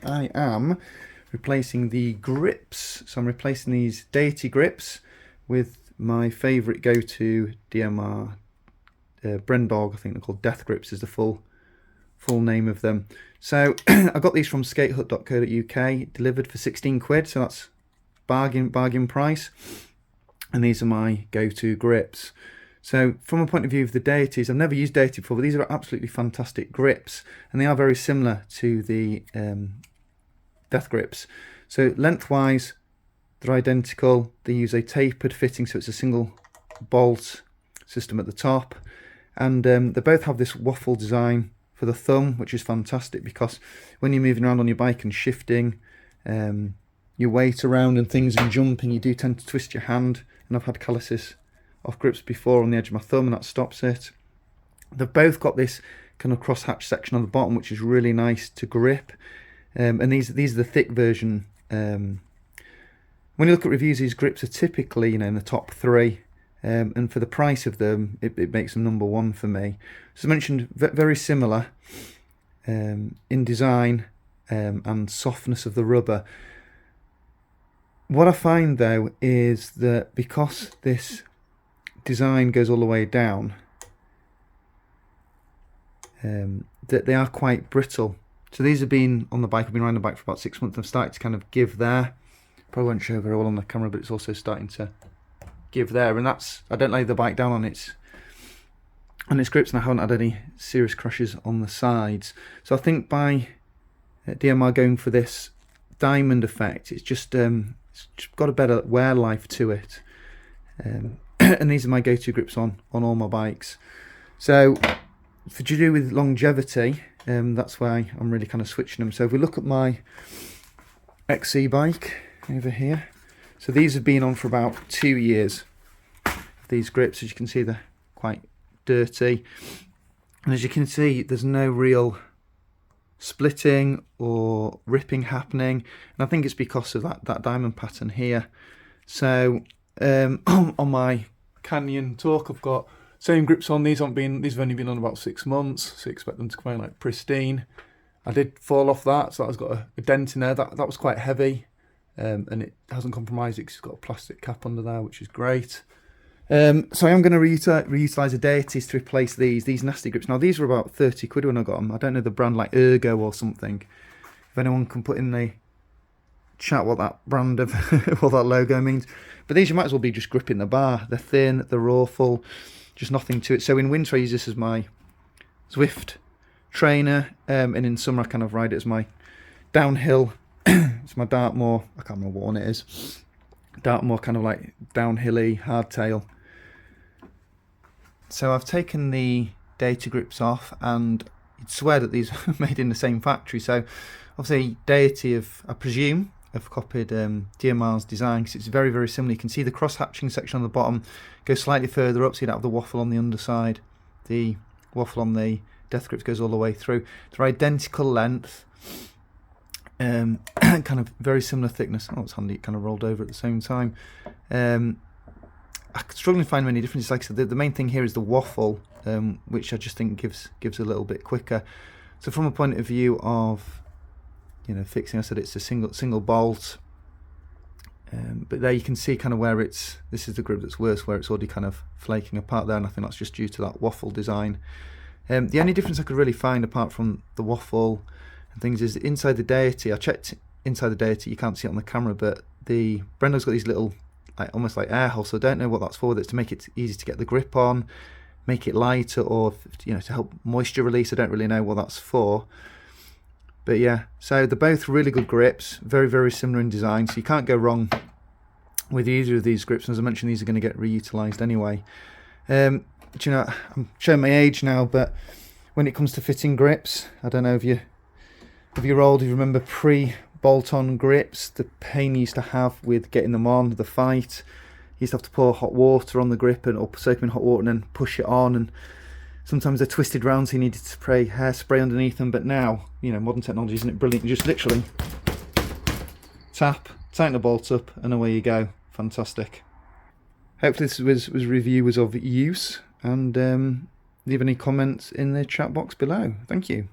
I am replacing the grips. So I'm replacing these Deity grips with my favourite go-to DMR Brendog. I think they're called Deathgrips is the full name of them. So I got these from skatehut.co.uk, delivered for 16 quid, so that's bargain price. And these are my go-to grips. So from a point of view of the Deities, I've never used Deity before, but these are absolutely fantastic grips, and they are very similar to the Death grips. So lengthwise, they're identical. They use a tapered fitting, so it's a single bolt system at the top, and they both have this waffle design for the thumb, which is fantastic because when you're moving around on your bike and shifting your weight around and things and jumping, you do tend to twist your hand, and I've had calluses off grips before on the edge of my thumb, and that stops it. They've both got this kind of crosshatch section on the bottom, which is really nice to grip, and these are the thick version. When you look at reviews, these grips are typically, in the top 3, and for the price of them, it makes them number 1 for me. As I mentioned, very similar in design and softness of the rubber. What I find though is that because this design goes all the way down, that they are quite brittle. So these have been on the bike, I've been riding the bike for about 6 months, I've started to kind of give there. Probably won't show very well on the camera, but it's also starting to give there, and that's, I don't lay the bike down on its grips, and I haven't had any serious crashes on the sides. So I think by DMR going for this diamond effect, it's just got a better wear life to it, and these are my go-to grips on all my bikes. So for to do with longevity, that's why I'm really kind of switching them. So if we look at my XC bike over here, so these have been on for about 2 years. These grips, as you can see, they're quite dirty, and as you can see, there's no real splitting or ripping happening, and I think it's because of that diamond pattern here. So on my Canyon Talk, I've got same grips on. These have only been on about 6 months, so expect them to come out like pristine. I did fall off that, so that's got a dent in there. That was quite heavy, and it hasn't compromised it because it's got a plastic cap under there, which is great. So I am going to reutilise the Deities to replace these nasty grips. Now these were about 30 quid when I got them. I don't know the brand, like Ergo or something. If anyone can put in the chat what that brand of what that logo means. But these you might as well be just gripping the bar. They're thin, they're awful, just nothing to it. So in winter I use this as my Zwift trainer, and in summer I kind of ride it as my downhill. It's my Dartmoor, I can't remember what one it is. Dartmoor kind of like downhilly hardtail. So I've taken the Deity grips off, and you'd swear that these are made in the same factory. So obviously Deity I presume have copied DMR's design, because it's very, very similar. You can see the cross hatching section on the bottom goes slightly further up, so you don't have the waffle on the underside. The waffle on the Death grips goes all the way through. They're identical length, kind of very similar thickness. Oh, it's handy, it kind of rolled over at the same time. I'm struggling to find many differences. Like I said, the main thing here is the waffle, which I just think gives a little bit quicker. So from a point of view of fixing, I said it's a single bolt, but there you can see kind of where this is the grip that's worse, where it's already kind of flaking apart there, and I think that's just due to that waffle design. The only difference I could really find apart from the waffle and things is inside the Deity. I checked inside the Deity, you can't see it on the camera, but the Brendog's got these little almost like air holes, so I don't know what that's for. That's to make it easy to get the grip on, make it lighter, or to help moisture release. I don't really know what that's for. But yeah, so they're both really good grips, very, very similar in design, so you can't go wrong with either of these grips. And as I mentioned, these are going to get reutilised anyway. I'm showing my age now, but when it comes to fitting grips, I don't know if you're old, if you remember pre-bolt-on grips, the pain you used to have with getting them on, the fight. You used to have to pour hot water on the grip or soak them in hot water and then push it on, and sometimes they're twisted round, so you needed to spray hairspray underneath them. But now, modern technology, isn't it brilliant? You just literally tap, tighten the bolt up, and away you go. Fantastic. Hopefully this review was of use, and leave any comments in the chat box below. Thank you.